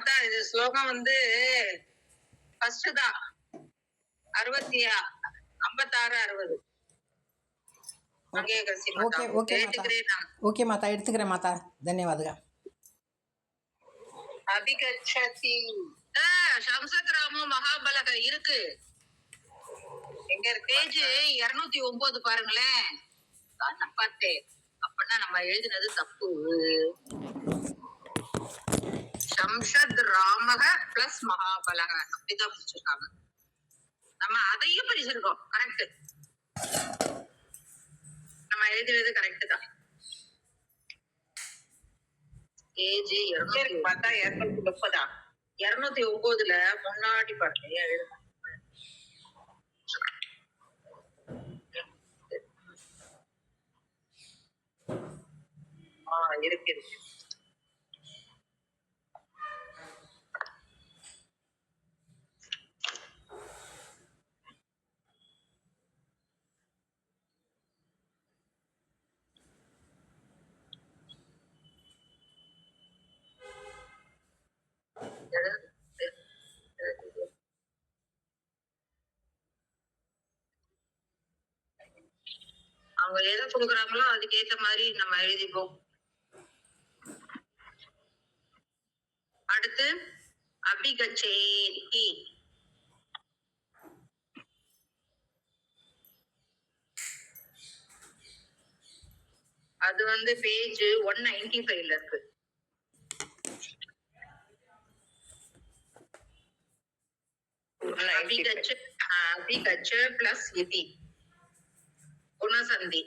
மாதா இது ஸ்லோகம் வந்து ஃபர்ஸ்ட் தான் 56 ಓಕೆ ಮಾತಾ எடுத்துக்கிறேன் மாதா ಧನ್ಯವಾದಗಳು அபிகச்சதி சம்சத்ராமோ மகாபலக இருக்கு எங்க பேஜ் 209 பாருங்களேன் பார்த்தேன் அப்படின்னா நம்ம எழுதினது தப்பு சம்சத் ராமக பிளஸ் மகாபலக அப்படிதான் பிடிச்சிருக்காங்க நம்ம அதையும் படிச்சிருக்கோம் கரெக்ட் நம்ம எழுதுறது கரெக்ட் தான் ஏஜ் 230 209 முன்னாடி பாருங்க எழுதுங்க இருக்கு அவங்க எதை கொடுக்குறாங்களோ அதுக்கு ஏத்த மாதிரி நம்ம எழுதிப்போம் அடுத்து அபிகச்சேதி அது வந்து பேஜ் 195 இருக்கு அபிகச்ச பிளஸ் இதி குணசந்தி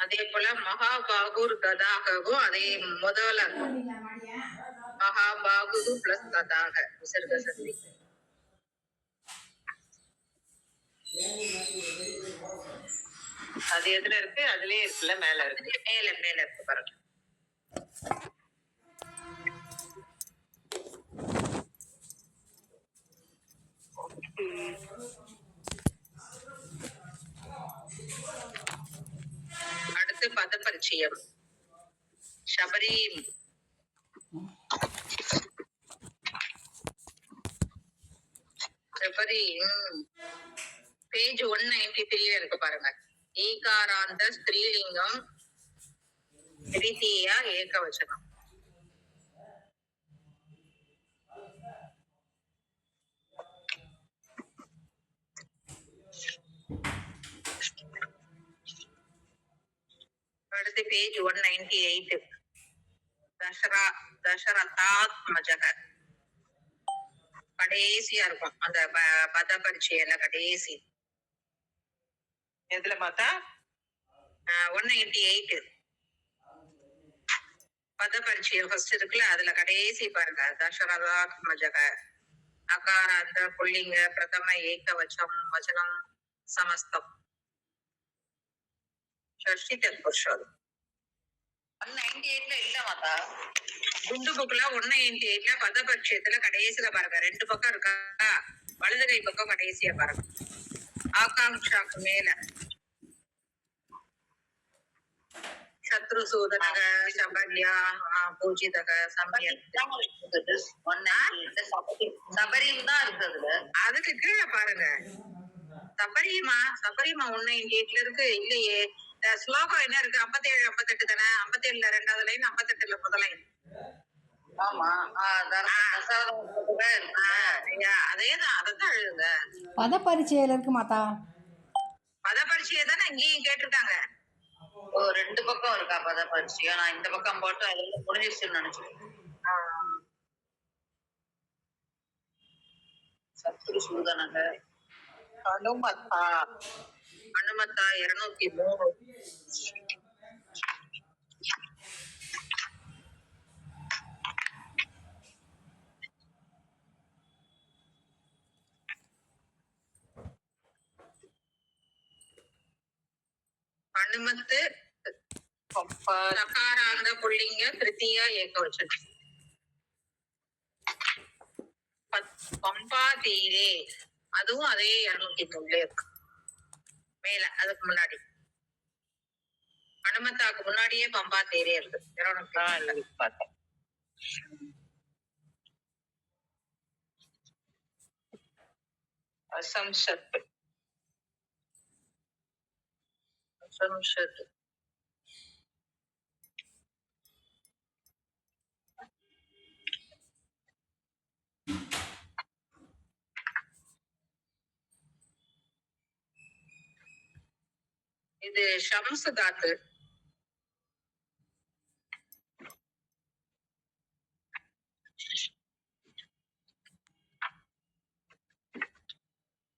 அதே போல மகாபாகுர் கதாகவும் அதே முதல்ல மகாபாகு பிளஸ் கதாக விசர்க சந்தி அது எதுல இருக்கு அதுலயே இருக்குல்ல மேல இருக்கு மேல இருக்கு பாருங்க அடுத்து பத பரிச்சயம் சபரி பேஜ் 193 இருக்கு பாருங்க ஈகாராந்த ஸ்திரீலிங்கம் திரிதியா ஏகவச்சனம் அடுத்து பேஜ் 198 தசரதாத்மஜக கடைசியா இருக்கும் அந்த பத பரிச்சையில கடைசி எதுல பார்த்தா 198 பத பரிச்சயம் ஃபர்ஸ்ட் இருக்குல்ல அதுல கடைசி பாருங்க தசரதாத்மஜக அகாராந்த புல்லிங்க பிரதம ஏகவச்சம் வச்சனம் சமஸ்தம் ஷஷ்டி தத்புருஷம் 198 இல்ல மாதா குண்டு புக்ல 198 பத பரிச்சயத்துல கடைசியில பாருங்க 2 பக்கம் இருக்கா வலது கை பக்கம் கடைசியா பாருங்க ஆகாங்ஷாக்கு மேல சத்ரு சூதனக சபரியா பூஜிதக சபரியும் தான் இருக்குது அதுக்கு கீழே பாருங்க சபரியுமா 198 இருக்கு இல்லையே ஸ்லோகம் என்ன இருக்கு 57 58 தானே 57ல 2வது லைன் 58ல முதல் லைன் ஆமா அதேதான் அதான் எழுதுங்க பத பரிச்சையில இருக்கு மாதா பத பரிச்சையை தானே இங்கேயும் கேட்டிருக்காங்க 2 பக்கம் இருக்கா பத பரிச்சையம் நான் இந்த பக்கம் போட்டு அதுல முடிஞ்சிருச்சுன்னு நினைச்சேன் சத்ரு சூதனக அனுமத்தா 203 அனுமத்து சகாராந்த புல்லிங்க திருத்தியா ஏகவச்சனம் பம்பா தீரே அதுவும் அதே 203 இருக்கு மேல அதுக்கு முன்னாடி ஹனுமந்தாக்கு முன்னாடியே பம்பா தேரேறது பார்த்தேன். அசம்ஷத் அசம்ஷத் இது ஷம்சு தாத்து.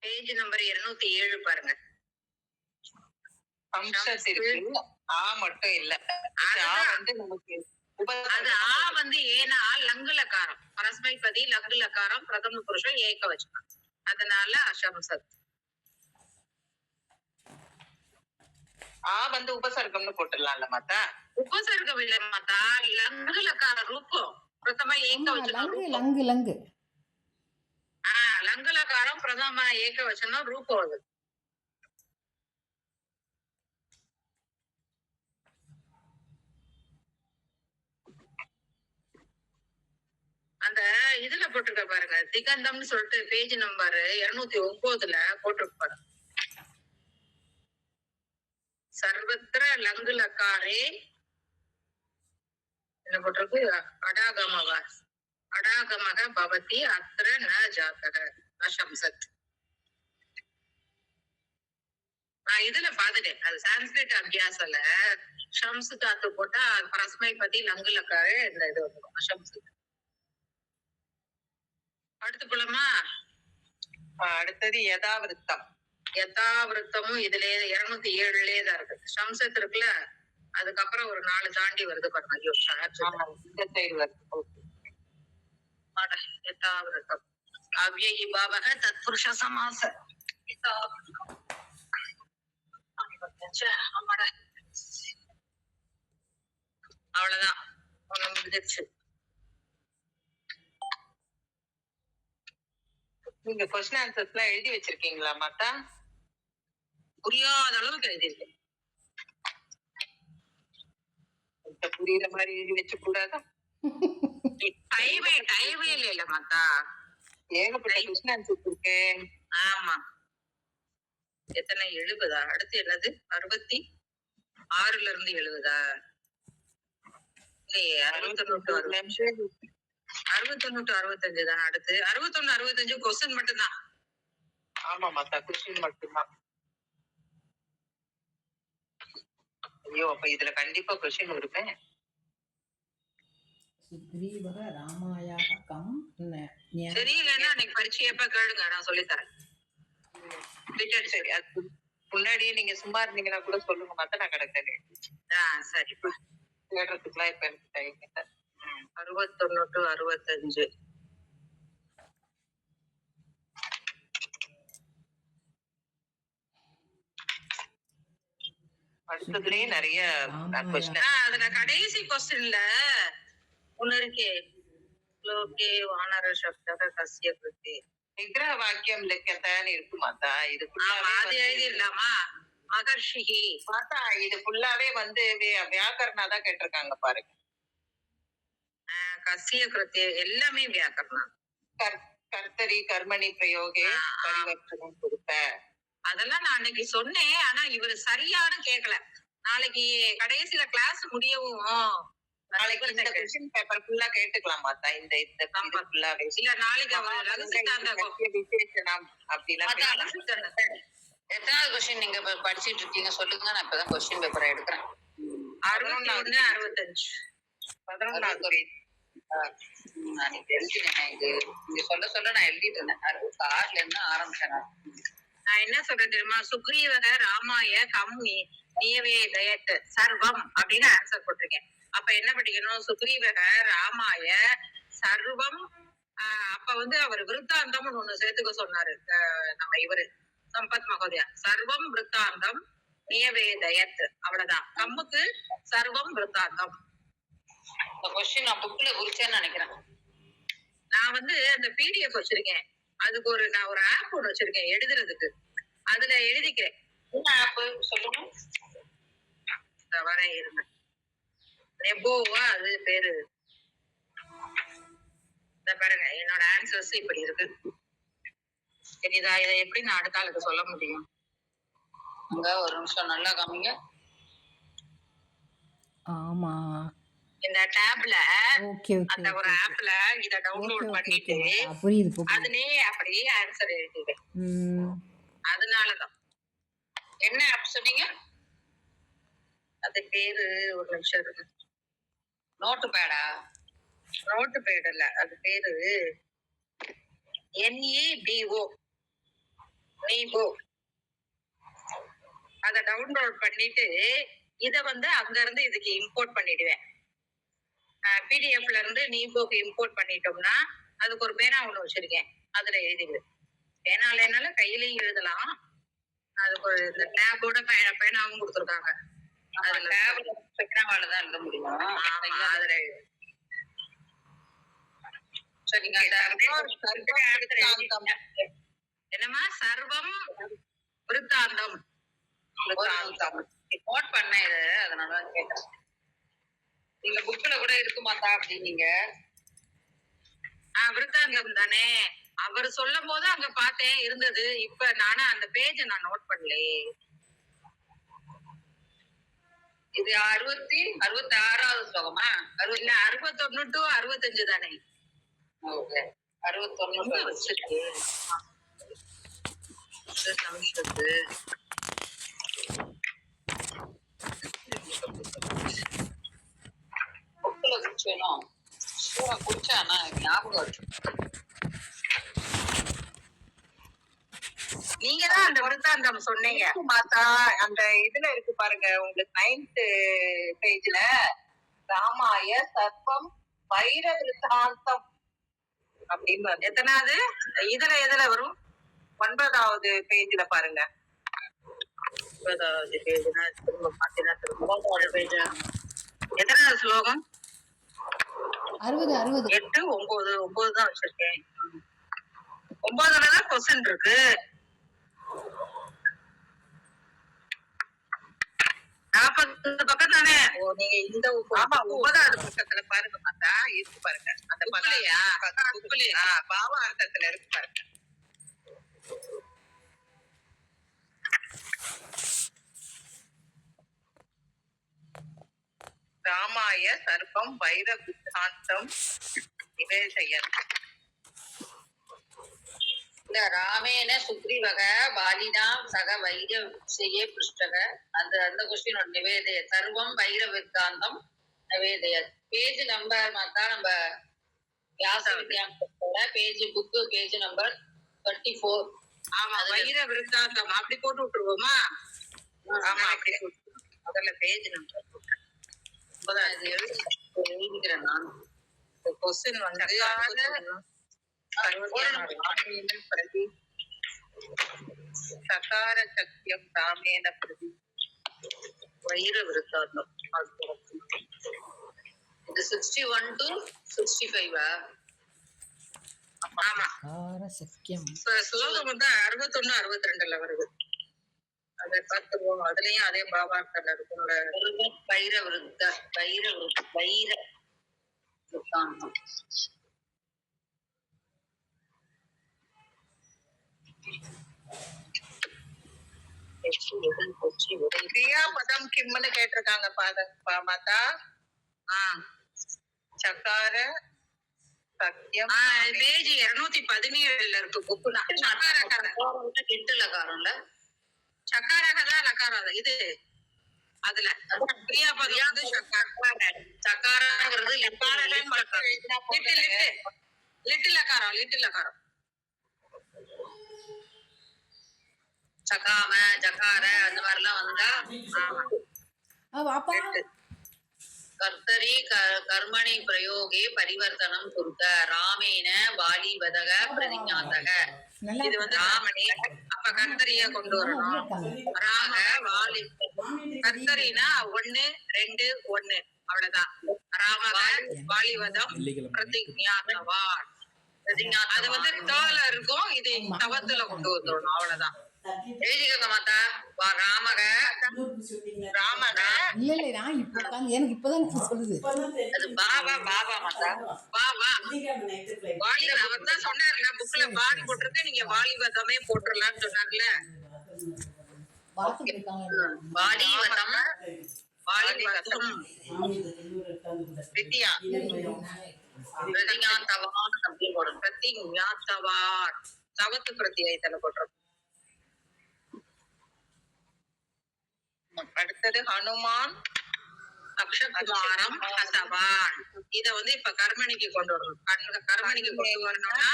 பேஜ் நம்பர் 207 பாருங்க. அம்சத் இருக்கு, ஆ மட்டும் இல்ல. ஆ வந்து நமக்கு அது ஆ வந்து ஏனா லங்குலகாரம், பரஸ்மைபதி லங்குலகாரம், பிரதம புருஷம் ஏகவச்சனம், அதனால அசம்சத். ஆ வந்து உபசர்க்கம்னு போட்டுடலாம்ல மாத்தா? உபசர்க்கம் இல்ல மாத்தா, லங்குலகார ரூபம், பிரதம ஏகவச்சனம் லங்கு ரூபம். லங்கு லங்கு லங்குலகாரம் பிரதம ஏகவச்சனம் ரூபம் அது. அந்த இதுல போட்டிருக்க பாருங்க, திகந்தம்னு சொல்லிட்டு பேஜ் நம்பர் 209ல போட்டிருக்க பாருங்க. சர்வத்திர லங்குலகாரே என்ன போட்டிருக்கு, அடாகமவ அடாகமக பவதி அத்திர ந ஜாதக அசம்சத். நான் இதுல பாத்துட்டேன், அது சான்ஸ்கிரிட் அபியாசல ஷம்சு தாத்து போட்டா பரஸ்மைபதி லங்குலகாரே இந்த இது வந்துடும் அசம்சத். அடுத்து போலாமா? அடுத்தது யதாவிருத்தம். யதாவிருத்தமும் இதுல 207லயே தான் இருக்கு. ஷம்சத் இருக்குல்ல, அதுக்கப்புறம் ஒரு 4 தாண்டி வருது பாருங்க. ஐயோ இந்த சைடு வருது. யதாவிருத்தம் அவ்யயி பாவக தத்புருஷ சமாச. அவ்வளவுதான், ஒண்ணு முடிஞ்சிருச்சு. நீங்க கொஸ்டின் ஆன்சர்ஸ் எல்லாம் எழுதி வச்சிருக்கீங்களா மாத்தா? புரியாத அளவுக்கு எழுதியிருக்கேன். புரியுற மாதிரி எழுதி வச்சு கூடாதா? டைமே இல்ல மாத்தா, ஏகப்பட்ட கொஸ்டின் ஆன்சர்ஸ் இருக்கு. ஆமா, எத்தனை 70? அடுத்து என்னது 66ல இருந்து 70? இல்லையே, 61 65 தானே. அடுத்து 61 65 கொஸ்டின் மட்டும்தான். ஆமா மாத்தா, கொஸ்டின் மட்டும்தான். ஐயோ, அப்ப இதுல கண்டிப்பா கொஸ்டின் வருமே. சுக்ரீவக ராமாயாக கம் தெரியலன்னா அன்னைக்கு பரீட்சையப்ப கேளுங்க, நான் சொல்லித்தரேன். சரி, அது முன்னாடியே நீங்க சும்மா இருந்தீங்கன்னா கூட சொல்லுங்க மாத்தா, நான் கிடக்கிறேன். சரிப்பா, தேடுறதுக்குலாம் இப்ப எனக்கு டைம் இல்லை. 61 to 65. அடுத்ததுலயே நிறைய கொஸ்டின். அதுல கடைசி கொஸ்டின்ல ஒண்ணு இருக்கே, லோகே வானர சப்தக கஸ்ய கிருத்தே விக்கிரக வாக்கியம் லிக்கத்தான்னு இருக்கு மாத்தா. இது அது எழுதிடலாமா? மகர்ஷிகி மாத்தா, இது ஃபுல்லாவே வந்து வியாக்கரணாதான் கேட்டிருக்காங்க பாருங்க. கஸ்ய கிருத்தே எல்லாமே வியாக்கரணம். கர்த்தரி கர்மணி பிரயோகே பரிவர்த்தனம் கொடுத்த அதெல்லாம் நான் அன்னைக்கு சொன்னேன். ஆனா இவரு சரியான கேட்கல. நாளைக்கு கடைசியில கிளாஸ் முடியவும் நாளைக்கு இந்த கொஸ்டின் பேப்பர் ஃபுல்லா கேட்டுக்கலாம் மாத்தா. இந்த ஃபுல்லாவே இல்ல, நாளைக்கு விசேஷனம் அப்படிலாம். எத்தனாவது கொஸ்டின் நீங்க படிச்சிட்டு இருக்கீங்க சொல்லுங்க, நான் இப்பதான் கொஸ்டின் பேப்பர் எடுக்கிறேன். 61 65 11வது. நான் எழுதிட்டேன், இது நீங்க சொல்ல நான் எழுதிட்டு இருந்தேன். 66ல இருந்து ஆரம்பிச்சேன். நான் என்ன சொல்றேன் தெரியுமா, சுக்ரீவக ராமாய கம் நியவே தயத் சர்வம் அப்படின்னு ஆன்சர் போட்டிருக்கேன். அப்ப என்ன படிக்கணும், சுக்ரீவக ராமாய சர்வம். அப்ப வந்து அவர் விருத்தாந்தம் ஒண்ணு சேர்த்துக்க சொன்னாரு நம்ம இவரு சம்பத் மகோதயா. சர்வம் விருத்தாந்தம் நியவே தயத், அவ்வளவுதான். கம்முக்கு சர்வம் விருத்தாந்தம். இந்த கொஸ்டின் நான் புக்ல குறிச்சேன்னு நினைக்கிறேன். நான் வந்து அந்த பிடிஎஃப் வச்சிருக்கேன், அதுக்கு நான் ஒரு ஆப் ஒண்ணு வச்சிருக்கேன் எழுதுறதுக்கு, அதுல எழுதிக்கிறேன். என்ன ஆப் சொல்லுங்க? வரேன் இருங்க. நெபோவா அது பேரு. இத பாருங்க என்னோட ஆன்சர்ஸ் இப்படி இருக்கு. சரிதா? இதை எப்படி நான் அடுத்த ஆளுக்கு சொல்ல முடியும்? அங்க ஒரு நிமிஷம் நல்லா காமிங்க. ஆமா. இந்த டேப்ல ஓகே ஓகே அந்த ஒரு ஆப்ல இத ஓகே டவுன்லோட் ஓகே பண்ணிட்டு ஓகே புரியுது புரியுது. அதுலயே அப்படியே ஆன்சர் எழுதிடுவேன். ம். அதனாலதான். என்ன ஆப் சொன்னீங்க? அது பேரு ஒரு நிமிஷம் இருக்கு. நோட்டு பேடா? நோட்டு பேட் இல்ல, அது பேரு NEBO. நீபோ. அத டவுன்லோட் பண்ணிட்டு இத வந்து அங்க இருந்து இதுக்கு இம்போர்ட் பண்ணிடுவேன். பிடிஎஃப்ல இருந்து நீபோக்கு இம்போர்ட் பண்ணிட்டோம்னா அதுக்கு ஒரு பேனா ஒண்ணு வச்சிருக்கேன், அதுல எழுதிடுவேன். பேனா இல்லைனாலும் கையிலயும் எழுதலாம். அதுக்கு ஒரு இந்த டேபோட பேனாவும் கொடுத்துருக்காங்க. அதுல பேனாவால தான் எழுத முடியும். அதுல சரிங்க. என்னமா? சர்வம் விருத்தாந்தம். நோட் பண்ண இது, அதனால கேட்டேன். நீங்க புக்ல கூட இருக்குமாத்தா அப்படின்னீங்க. விருத்தாந்தம் தானே. அவர் சொல்லும் போது அங்க பார்த்தேன் இருந்தது. இப்ப நானா அந்த பேஜ் நான் நோட் பண்ணலே. இது 66வது ஸ்லோகமா? இல்ல 61 to 65 தானே. ஓகே. 61 வச்சிருக்கு. புக்ல குடிச்சேனும் குடிச்சானா ஞாபகம் வச்சு. நீங்க தான் அந்த விருத்தாந்தம் சொன்னீங்க மாதா. அந்த இதுல இருக்கு பாருங்க உங்களுக்கு 9th பேஜ்ல ராமாய சர்வம் வைர விருத்தாந்தம் அப்படின்னு. எத்தனாவது எதுல வரும்? 9வது பேஜ்ல பாருங்க. 9வது பேஜ்னா திரும்ப பாத்தீங்கன்னா திரும்ப 9வது பேஜ். எத்தனாவது ஸ்லோகம்? 60 8 9 தான் வச்சிருக்கேன். 9லதான் கொஸ்டின் இருக்கு. 40 பக்கம் தானே. ஓ, நீங்க இந்த 9வது பக்கத்துல பாருங்க பார்த்தா இருக்கு பாருங்க. அந்த புக்லயா பாவ அர்த்தத்துல இருக்கு பாருங்க. ராமாய சர்ப்பம் வைர வித்தாந்தம் நிவேசயன். இல்ல ராமேன சுக்ரீவக பாலினாம் சக வைர செய்ய பிருஷ்டக. அந்த கொஸ்டினோட நிவேதய சர்வம் வைர வித்தாந்தம் நிவேதய. பேஜ் நம்பர் பார்த்தா நம்ம வியாச வித்யாசத்தோட பேஜ் புக்கு பேஜ் நம்பர் 34. ஆமா, வைர விருத்தாந்தம் அப்படி போட்டு விட்டுருவோமா? ஆமா, அப்படி முதல்ல பேஜ் நம்பர் எழுதிக்கிறேன் நான். கொஸ்டின் வந்து பிரதி சகார சத்தியம் ராமேன பிரதி வைர விருத்தாந்தம். இது 61 to 65. ஆமா, சக்கியம். ஸ்லோகம் வந்து 61 62ல வருது. அதை பார்த்துருவோம். அதுலயும் அதே பாபாக்கள் இருக்கும்ல. வைர விருத்தாந்தம். கிரியாபதம் கிம்னு கேட்டிருக்காங்க மாதா. சக்கார சத்தியம் பேஜ் 217 இருக்கு புக்கு. லகாரம்ல சக்காரகதான் லகாரம் இது. அதுல கிரியாபதம் வந்து சக்காரங்கிறது லிட்டில் லகாரம். சகாம ஜகார அந்த மாதிரி எல்லாம் வந்தா கர்த்தரி கர்மணி பிரயோகே பரிவர்த்தனம் குருத்த ராமேன வாலி வதக பிரதிஞாதக. இது வந்து ராமனே அப்ப கர்த்தரிய கொண்டு வரணும். ராக வாலி கர்த்தரினா 1 2 1 அவ்வளவுதான். ராமக வாலிவதம் பிரதிஞாதவான். அது வந்து டோல இருக்கும். இது தவத்துல கொண்டு வந்துடணும். அவ்வளவுதான். எழுதிக்கோங்க மாதா. ராமக ராமக இல்லை இல்லை நான் இப்போ உட்காந்து எனக்கு இப்போதான் சொல்லுது. அது பாபா பாபா மாதா. பாபா வாலி அவர் தான் சொன்னார்ல புக்ல வாலி போட்டிருக்கு, நீங்க வாலிபதமே போட்டுடலாம்னு சொன்னார்ல. பார்த்துட்டு இருக்காங்க. வாலிபதம் வாலிபதம் வித்யா பிரதிஞாத்தவான் அப்படின்னு போடும். பிரதிஞாத்தவான் சவத்து பிரத்தியத்துல போடுறோம். அடுத்தது ஹனுமான் அக்ஷகுமாரம் ஹசவான். இத வந்து இப்ப கர்மணிக்கு கொண்டு வரணும். கர்மணிக்கு கொண்டு வரணும்னா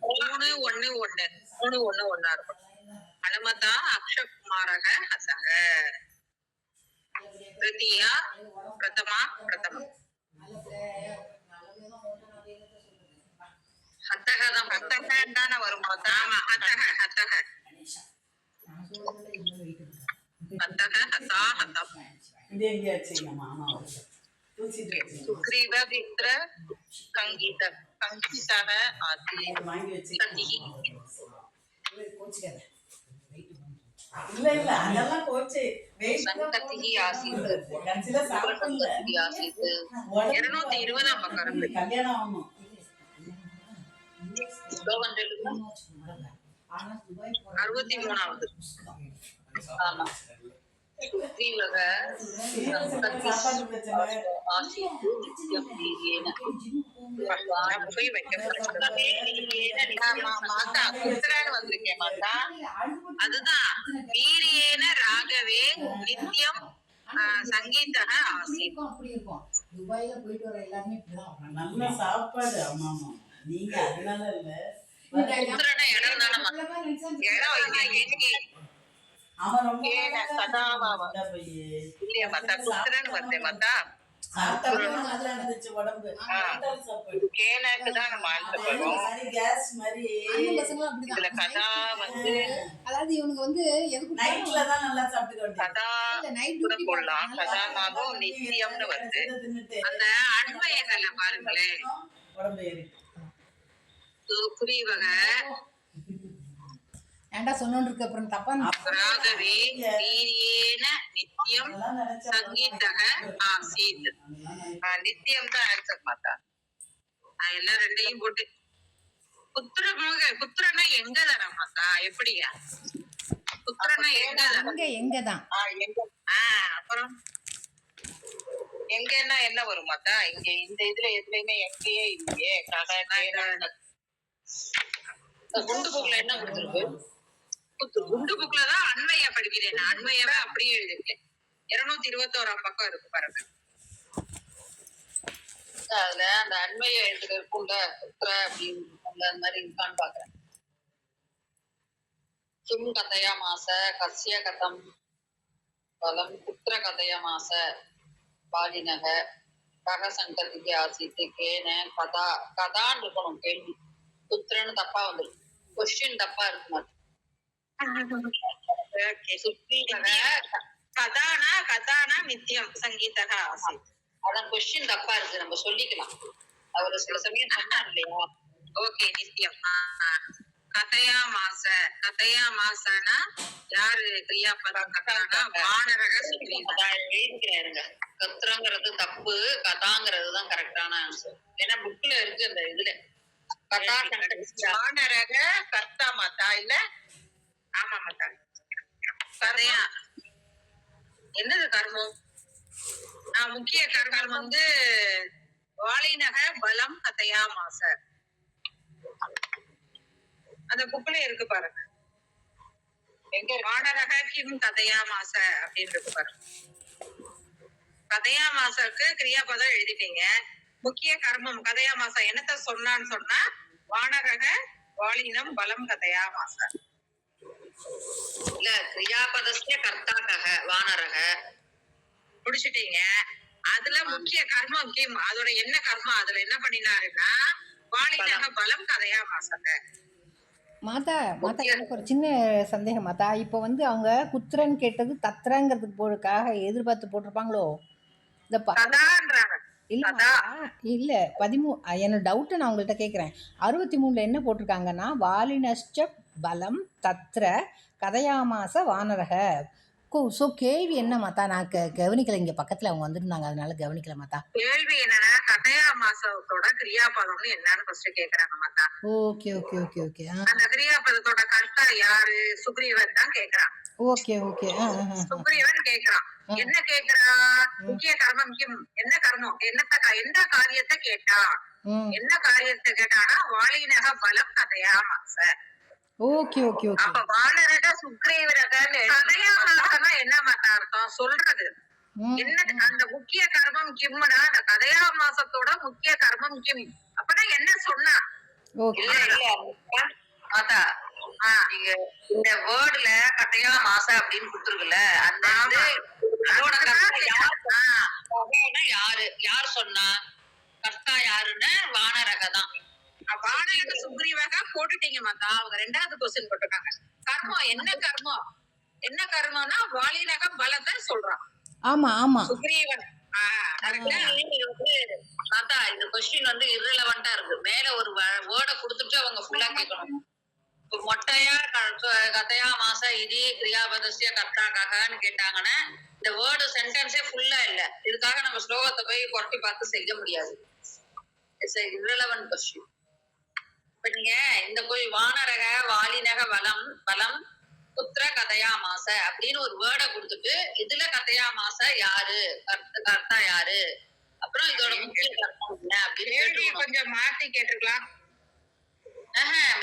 3 1 1 3 1 1 இருக்கும். ஹனுமதா அக்ஷகுமாரக ஹசக. திருத்தியா பிரதமா பிரதமம். ஹத்தகதான் ஹத்தகன்னு தானே வரும். ஆமா ஹத்தக ஹத்தக ஹத்தக ஹதா ஹதம். சுக்ரீவ வித்ர கங்கீத கங்கீதக ஆதி கதிஹி. சங்கதிஹி ஆசீத். சங்கதிஹி ஆசீத். 220 பக்கம் இருக்கு. ஸ்லோகன் எழுதுங்க. 63வது. ஆமா. சுக்ரீவக ஆசீத் நித்யம் வீரியேன. போய் மாதா புத்திரன்னு வந்திருக்கேன் மாதா. அதுதான் வீரியேன ராகவே நித்யம் சங்கீதக ஆசீத். அப்படி இருக்கும். துபாயில போயிட்டு வர எல்லாருமே இப்படிதான். நல்ல சாப்பாடு. ஆமா ஆமா. நீங்க அதனால இல்ல. புத்திரன இடம் தானே இடம் இன்னைக்கு அவன் ரொம்ப சதாவாவா இல்லையா மாதா. புத்திரன்னு வந்தேன் மாதா. உடம்பு கேனக்கு தான் நம்ம ஆன்சர் பண்ணுவோம். கேஸ் மாதிரி இதுல கதா வந்து அதாவது இவனுங்க வந்து எதுக்கு நைட்ல தான் நல்லா சாப்பிட்டு கதா கூட போடலாம். கதானாவும் நித்தியம்னு வருது. அந்த அண்மையங்களை பாருங்களேன். உடம்பு ஏறி சுக்ரீவக ஏன்டா சொன்னோன்னு இருக்கு. அப்புறம் தப்பா ராகவே வீரியேன நித்யம் சங்கீதக ஆசீத். நித்தியம் தான் ஆன்சர் மாதா. எல்லாம் ரெண்டையும் போட்டு புத்திரனா எங்க தானே மாதா. எப்படியா புத்திரனா எங்க தானே எங்கதான். அப்புறம் எங்கன்னா என்ன வரும் மாதா. இங்க இந்த இதுல எதுலயுமே எங்கேயே இல்லையே. குண்டு புக்ல என்ன கொடுத்துருக்கு. குண்டு புக்ல தான் அண்மையா படிக்கிறேன். அண்மையாவே அப்படியே எழுதிருக்கேன். 221 பக்கம் இருக்கு பாருங்க. அதுல அந்த அண்மைய எழுதுறதுக்குள்ள புத்திர அப்படின்னு அந்த மாதிரி இருக்கான்னு பாக்குறேன். கிம் கதையா மாச கஸ்ய கதம் பலம் புத்திர கதையா மாச பாலினக கக சங்கதிக்கு ஆசித்து கேன கதா கதான்னு இருக்கணும். கேள்வி புத்திரன்னு தப்பா வந்துருக்கு. கொஸ்டின் தப்பா இருக்கு மாதிரி. கதானா கதானா நித்தியம் சங்கீதக ஆசித். அதான் கொஸ்டின் தப்பா இருக்கு. நம்ம சொல்லிக்கலாம். அவரு சில சமயம் சொன்னார் இல்லையா. ஓகே நித்தியம். கதையா மாச கதையா மாசனா யாரு கிரியாபதம் கதானா வானரக சுக்ரீவ. எழுதிக்கிறாருங்க. கத்துறங்கிறது தப்பு, கதாங்கிறது தான் கரெக்டான ஆன்சர். ஏன்னா புக்ல இருக்கு அந்த இதுல கதா வானரக கர்த்தா மாதா இல்ல. ஆமா மாதா. கதையா என்னது கர்மம். முக்கிய கர்மம் வந்து வாலினக பலம் கதையா மாச. அந்த புக்ல இருக்கு பாருங்க. எங்க வானரக கிம் கதையா மாச அப்படின்னு இருக்கு பாருங்க. கதையா மாசக்கு கிரியாபதம் எழுதிட்டீங்க. முக்கிய கர்மம் கதையா மாச என்னத்த சொன்னான்னு சொன்னா வானரக வாலினம் பலம் கதையா மாச. இல்ல கிரியாபதஸ்ய கர்த்தாகக வானரக முடிச்சிட்டீங்க. அதுல முக்கிய கர்மம் கிம். அதோட என்ன கர்மம் அதுல என்ன பண்ணினாருன்னா வாலினக பலம் கதையா மாசக. மாதா எனக்கு ஒரு சின்ன சந்தேகம் மாதா. இப்போ வந்து அவங்க குத்திரன்னு கேட்டது தத்ரங்கிறதுக்கு போடுக்காக எதிர்பார்த்து போட்டிருப்பாங்களோ. இந்த இல்ல இல்ல 13 என்னோட டவுட்டை நான் உங்கள்கிட்ட கேட்குறேன். 63ல என்ன போட்டிருக்காங்கன்னா வாலினஷ்ட பலம் தத்ர கதையாமாச வானரக. ஸோ கேள்வி என்ன மாத்தா? நான் கவனிக்கல, இங்க பக்கத்துல அவங்க வந்திருந்தாங்க, அதனால கவனிக்கல மாத்தா. கேள்வி என்னன்னா கதையா மாசத்தோட கிரியாபதம்னு என்னன்னு ஃபர்ஸ்ட் கேக்குறாங்க மாத்தா. ஓகே ஓகே ஓகே ஓகே அந்த கிரியாபதத்தோட கர்த்தா யாரு? சுக்ரீவன் தான் கேக்குறான். ஓகே ஓகே சுக்ரீவன் கேக்குறான். என்ன கேக்குறா? முக்கிய கர்மம் கிம்? என்ன கர்மம்? எந்த காரியத்தை கேட்டா? என்ன காரியத்தை கேட்டானா வாலினக பலம் கதையா மாச. Okay okay okay. அப்ப வானரக சுக்ரீவரக கதையா மாசம்னா என்ன மாத்தா அர்த்தம் சொல்றது? என்ன அந்த முக்கிய கர்மம் கிம்னா அந்த கதையா மாசத்தோட முக்கிய கர்மம் கிம். அப்பனா என்ன சொன்னா? ஓகே மாதா நீங்க இந்த வேர்டுல கதையா மாச அப்படின்னு கொடுத்துருக்குல்ல, அந்த அதோட கர்த்தா யாரு? யார் சொன்னா? கர்த்தா யாருன்னு வானரக தான். வானரக சுக்ரீவக போட்டுட்டீங்க மாத்தா. அவங்க ரெண்டாவது கொஸ்டின் போட்டிருக்காங்க. கர்மம் என்ன கர்மம்? என்ன கர்மம்னா வாலினக பலத்தை சொல்றான். ஆமா ஆமா சுக்ரீவன். மாதா இந்த கொஸ்டின் வந்து irrelevant-ஆ இருக்கு. மேல ஒரு வேர்டை கொடுத்துட்டு அவங்க ஃபுல்லா கேட்கணும். மொட்டையா கதையா மாச இது கிரியாபதசிய கர்த்தாக்காகன்னு கேட்டாங்கன்னா இந்த வேர்டு சென்டென்ஸே ஃபுல்லா இல்ல. இதுக்காக நம்ம ஸ்லோகத்தை போய் புரட்டி பார்த்து செய்ய முடியாது. It's irrelevant question. இப்ப நீங்க இந்த போய் வானரக வாலினக வலம் பலம் புத்திர கதையா மாச அப்படின்னு ஒரு வேர்டை கொடுத்துட்டு இதுல கதையா மாச யாரு, கர்த்தா யாரு, அப்புறம் இதோட முக்கிய கர்த்தம் என்ன அப்படின்னு கொஞ்சம் மாத்தி கேட்டுக்கலாம்.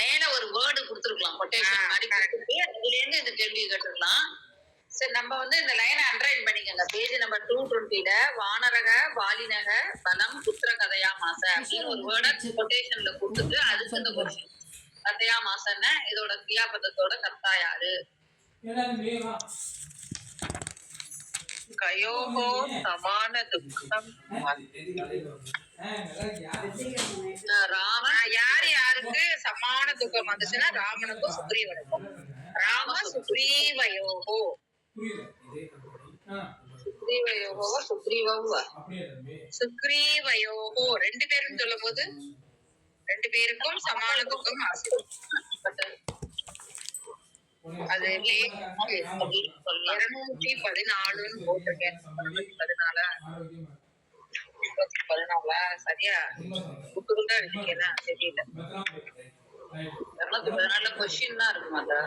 மேல ஒரு வேர்டு கொடுத்துருக்கலாம், கொட்டேஷன் மாதிரி கொடுத்துட்டு இதுல இருந்து இந்த கேள்வி கேட்டுருக்கலாம். சரி, நம்ம வந்து இந்த லைனை அண்டர்லைன் பண்ணிக்கோங்க. பேஜ் நம்பர் 220ல வானரக வாலினக பலம் புத்திர கதையா மாச அப்படின்னு ஒரு வேர்டை கொட்டேஷன்ல கொடுத்துட்டு அதுக்கு இந்த கொஸ்டின் கதையா மாசன்னா இதோட கிரியாபதத்தோட கர்த்தா யாரு? கயோகோ சமான துக்கம் ராம. யார் யாருக்கு சமான துக்கம் வந்துச்சுன்னா ராமனுக்கும் சுக்ரீவனுக்கும். ராம சுக்ரீவயோகோ. சுக்ரீவயோகோ சுக்ரீவௌவ சுக்ரீவயோகோ ரெண்டு பேரும் சொல்லும் போது ரெண்டு பேருக்கும் சமான துக்கம் ஆசை. அது 214 போட்டிருக்கேன். 14 சரியா புக்குதான் இருக்கேன்னா தெரியல. 214 கொஸ்டின் தான் இருக்கு மாதா.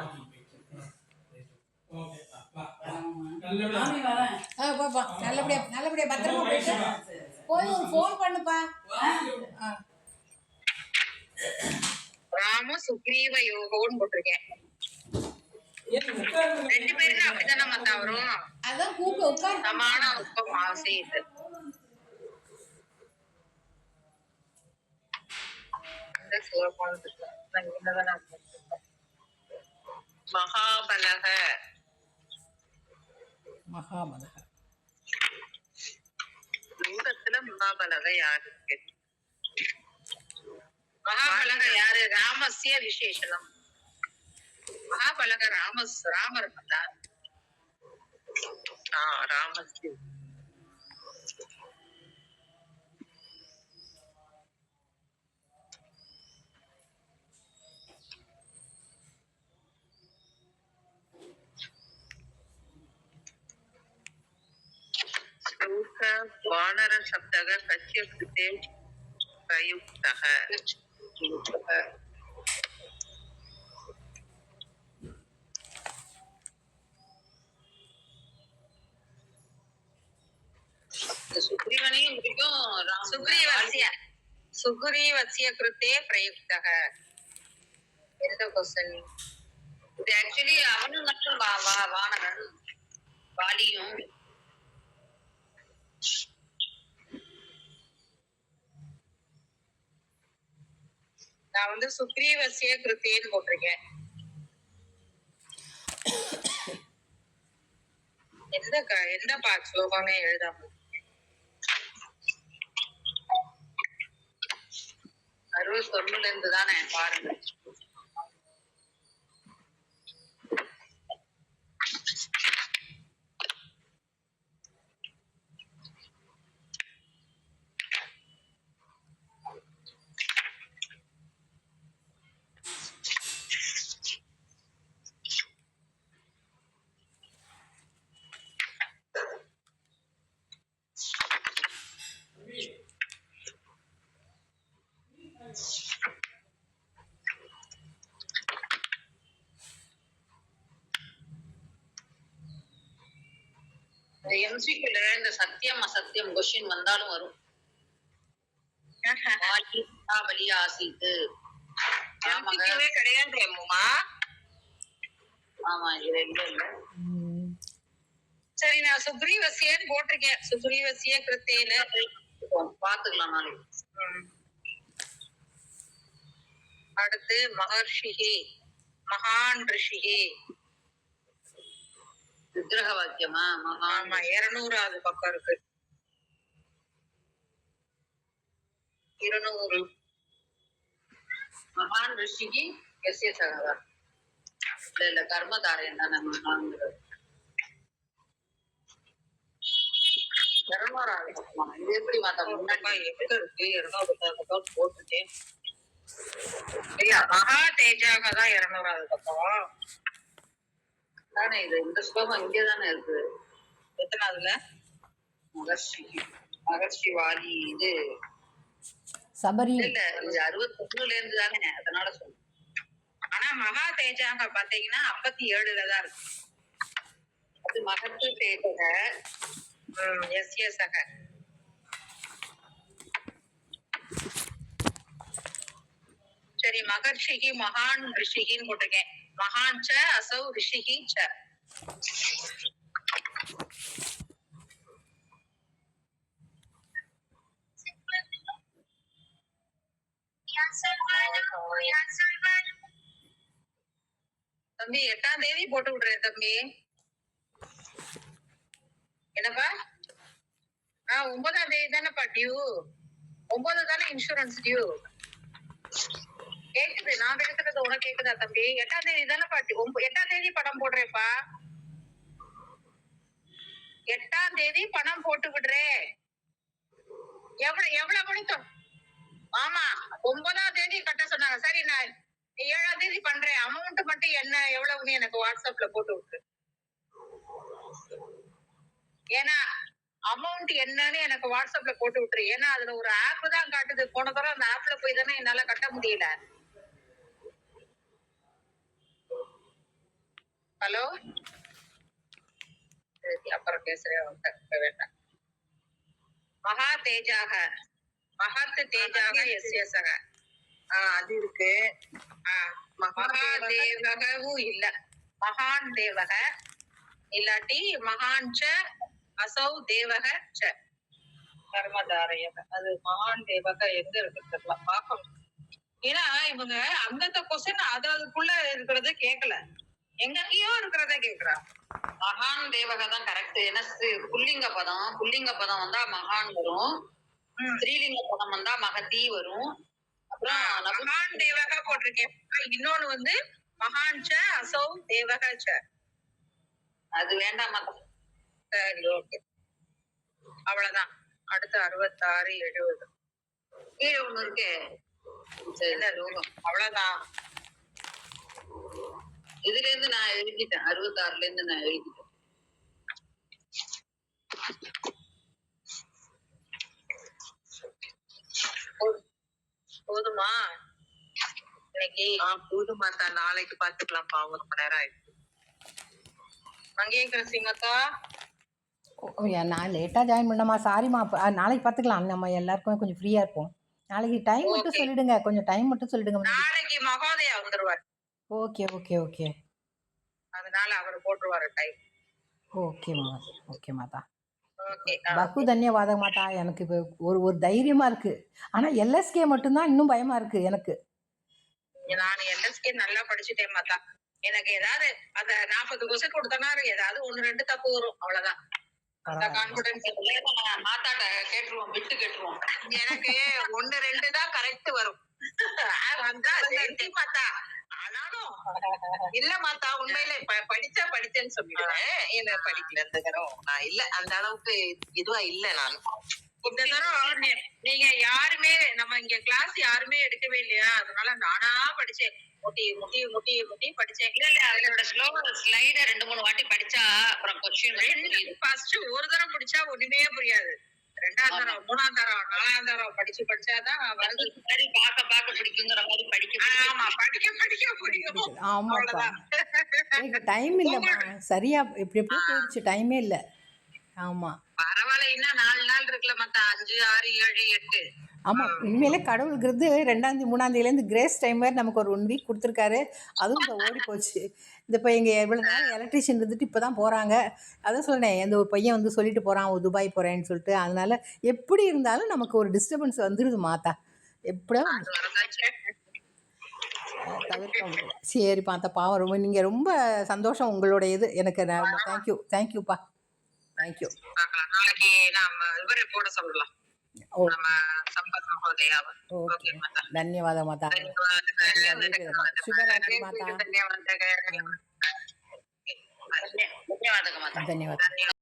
மாமி வரேன். நல்லபடியா நல்லபடியா பத்திரமா போயிட்டு போய் ஒரு ஃபோன் பண்ணுப்பா. ராம சுக்ரீவ யோகோன்னு போட்டிருக்கேன். ரெண்டு பேருக்கு அப்படித்தானே மத்தா வரும். அதான் கூப்பிட்டு உட்காரு. சமான துக்கம் ஆசை. இது மகாபலக. மகாபலக யூகத்துல மகாபலக யாரு? மகாபலக யாரு? ராமஸ்ய விசேஷனம். மகாபலக ராமர் மத்தா. ராமஸ்ய वानर शब्दः कस्य कृते प्रयुक्तः? சுக்ரீவனையும் பிடிக்கும். சுக்ரீவஸ்ய கிருத்தே பிரயுக்தः. எந்த क्वेश्चन? இது ஆக்சுவலி அவனும் மட்டும் வானரன் வாலியும். நான் வந்து சுக்ரீவஸ்ய கிருத்தேன்னு போட்டிருக்கேன். எந்த பாட் ஸ்லோகமே எழுதாம 61ல இருந்து தானே பாருங்க. இந்த எம்சிக்குள்ள இந்த சத்தியம் அசத்தியம் கொஸ்டின் வந்தாலும் வரும். வாலி ஆசித்து எம்சிக்யூவே கிடையாது அம்மா. ஆமா இது இல்ல இல்ல. சரி நான் சுக்ரீவசியன்னு போட்டிருக்கேன். சுக்ரீவசிய கிருத்தேன பாத்துக்கலாம் நாளைக்கு. அடுத்து மகர்ஷிகி மகான் ரிஷிகி. விக்கிரக வாக்கியமா மகான் ஆமா 200வது பக்கம் இருக்கு. 200 மகான் ரிஷிக்கு எஸ்ஏ சகதா இல்ல இல்ல கர்மதாரயம் தானே மகான்ங்கிறது. 200வது பக்கமா? இது எப்படி மாத்தா முன்னாடி எங்க இருக்கு? 200வது பக்கம் போட்டுட்டேன். இல்ல மகா தேஜாக தான் 200வது பக்கம் தானே? இது இந்த ஸ்லோகம் இங்கதானே இருக்கு. எத்தனாவதுல? மகர்ஷி வாலி இது சபரி இல்ல இது 61ல இருந்து தானே, அதனால சொல்றேன். ஆனா மகா தேஜாக பாத்தீங்கன்னா 57ல தான் இருக்கு. அது மகத்து தேஜக எஸ்யசக. சரி மகர்ஷிகி மகான் ரிஷிகின்னு போட்டிருக்கேன். மகான் ச அசௌ ரிஷிகி ச. தம்பி 8ஆம் தேதி போட்டு விடுறேன் தம்பி. என்னப்பா? 9ஆம் தேதி தானேப்பா டியூ. 9 தானே இன்சூரன்ஸ் டியூ. கேக்குது, நான் பேசுறது உனக்கு கேக்குதா தம்பி? 8ஆம் தேதி தானேப்பா 8ஆம் தேதி பணம் போடுறேப்பா. 8ஆம் தேதி பணம் போட்டு விடுறேன். எவ்வளவு மணிக்கு? ஆமா 9ஆம் தேதி கட்ட சொன்னாங்க. சரி நான் 7ஆம் தேதி பண்றேன். அமௌண்ட் மட்டும் என்ன எவ்வளவுன்னு எனக்கு வாட்ஸ்அப்ல போட்டு விட்டு. ஏன்னா அமௌண்ட் என்னன்னு எனக்கு வாட்ஸ்அப்ல போட்டு விட்டுரு. ஏன்னா அதுல ஒரு ஆப் தான் காட்டுது. போன தடவை அந்த ஆப்ல போய் தானே என்னால கட்ட முடியல. ஹலோ, அப்புறம் பேசுறேன். வேண்டாம். மகா தேஜாக மகத் தேஜாக எஸ்யசக அது இருக்கு. மகாதேவகவும் இல்ல, மகான் தேவக இல்லாட்டி மகான் ச அசௌ தேவக ச கர்மதாரயக. அது மகான் தேவக எங்க இருக்கு தெரியல, பார்க்கணும். ஏன்னா இவங்க அந்தந்த கொஸ்டின் அதுக்குள்ள இருக்கிறத கேட்கல, எங்கேயோ இருக்கிறத கேக்குறா. மகான் தேவக தான் கரெக்ட். ஏன்னா புல்லிங்க பதம் வந்தா மகான் வரும், ஸ்ரீலிங்க பதம் வந்தா மகதி வரும். அப்புறம் மகான் தேவக போட்டிருக்கேன். இன்னொன்னு வந்து மகான் ச அசௌ தேவக ச. அது வேண்டாமா? சரி ஓகே, அவ்வளவுதான். அடுத்து 66 70 கீழே ஒண்ணு இருக்கே. அவ்வளவுதான். இதுல இருந்து நான் எழுதிட்டேன், 66ல இருந்து நான் எழுதிட்டேன். போதுமா இன்னைக்கு? போதுமா தான், நாளைக்கு பாத்துக்கலாம். பாவம் ரொம்ப நேரம் ஆயிடுச்சு. மங்கேந்திர சிங்கத்தா நான் லேட்டாக ஜாயின் பண்ணமா, சாரிம்மா. நாளைக்கு பார்த்துக்கலாம். நம்ம எல்லாருக்கும் கொஞ்சம் ஃப்ரீயாக இருப்போம். நாளைக்கு டைம் மட்டும் சொல்லிடுங்க, கொஞ்சம் டைம் மட்டும் சொல்லிடுங்க. நாளைக்கு மகோதயா வந்துருவார். ஓகே ஓகே ஓகே, அதனால அவர் போட்டுருவாரு டைம். ஓகேம்மா ஓகேம்மா தான். ஓகே பகு தன்யவாதம் மாதா. எனக்கு இப்போ ஒரு தைரியமாக இருக்குது. ஆனால் எல்எஸ்கே மட்டும்தான் இன்னும் பயமாக இருக்குது எனக்கு. நான் எல்எஸ்கே நல்லா படிச்சுட்டேன் மாதா. எனக்கு ஏதாவது அந்த 40 கொஸ்டின் கொடுத்தனா ஏதாவது 1-2 தப்பு வரும், அவ்வளவுதான். கான்பிடன்ஸ் மாத்தாட்ட கேட்டுருவோம், விட்டு கேட்டுருவோம். எனக்கு 1-2 தான் கரெக்ட் வரும். வந்தா சரி மாத்தா. ஆனாலும் இல்ல மாத்தா, உண்மையில படிச்சேன்னு சொல்லிடுவேன். என்ன படிக்கல இந்த தரம் நான் இல்ல, அந்த அளவுக்கு இதுவா இல்ல. நான் இந்த தரம் நீங்க யாருமே நம்ம இங்க கிளாஸ் யாருமே எடுக்கவே இல்லையா, அதனால நானா படிச்சேன். முட்டி படிச்சேன். இல்ல அதோட ஸ்லைட 2-3 வாட்டி படிச்சா அப்புறம் கொஸ்டின் ஃபர்ஸ்ட் ஒரு தரம் படிச்சா ஒண்ணுமே புரியாது. 2ஆம் தரம் 3ஆம் தரம் 4ஆம் தரம் படிச்சாதான் வருது. சரி பாக்க பிடிக்குங்கிற மாதிரி படிக்க. ஆமா படிக்க புரியும். ஆமாப்பா, டைம் இல்லைம்மா. சரியா இப்படி எப்படி போயிடுச்சு, டைமே இல்லை. ஆமாம் பரவாயில்ல, இன்னும் 4 நாள் இருக்குல்ல மத்த 5, 6, 7, 8. ஆமாம் உண்மையிலே கடவுளுங்கிறது 2ஆம் 3ஆம் கிரேஸ் டைம் மாதிரி நமக்கு ஒரு 1 வீக் கொடுத்துருக்காரு. அதுவும் இப்போ ஓடி போச்சு. இந்த இப்போ எங்கள் எவ்வளோ நாள் எலக்ட்ரிஷியன் இருந்துட்டு இப்போ தான் போகிறாங்க. அதான் சொன்னேன், இந்த ஒரு பையன் வந்து சொல்லிட்டு போகிறான் துபாய் போகிறேன்னு சொல்லிட்டு. அதனால எப்படி இருந்தாலும் நமக்கு ஒரு டிஸ்டர்பன்ஸ் வந்துடுது மாத்தா, எப்படியோ அது வரதாச்சு. தவிர்க்க முடியல. சரி மாத்தா, பாவம், ரொம்ப நீங்கள் ரொம்ப சந்தோஷம் உங்களோட இது எனக்கு. தேங்க்யூ தேங்க்யூப்பா, தேங்க்யூ. பார்க்கலாம். நாளைக்கு நாம இவரை போட சொல்லலாம். ஓ நம்ம சம்பத் மகோதயாவை. ஓகே, ஓகே மாதா. ಧನ್ಯವಾದ ಮಾತಾ. ಶುಭರಾತ್ರಿ ಮಾತಾ. ಧನ್ಯವಾದಗಳು. ಧನ್ಯವಾದಗಳು ಮಾತಾ. ಧನ್ಯವಾದ. ಧನ್ಯವಾದ.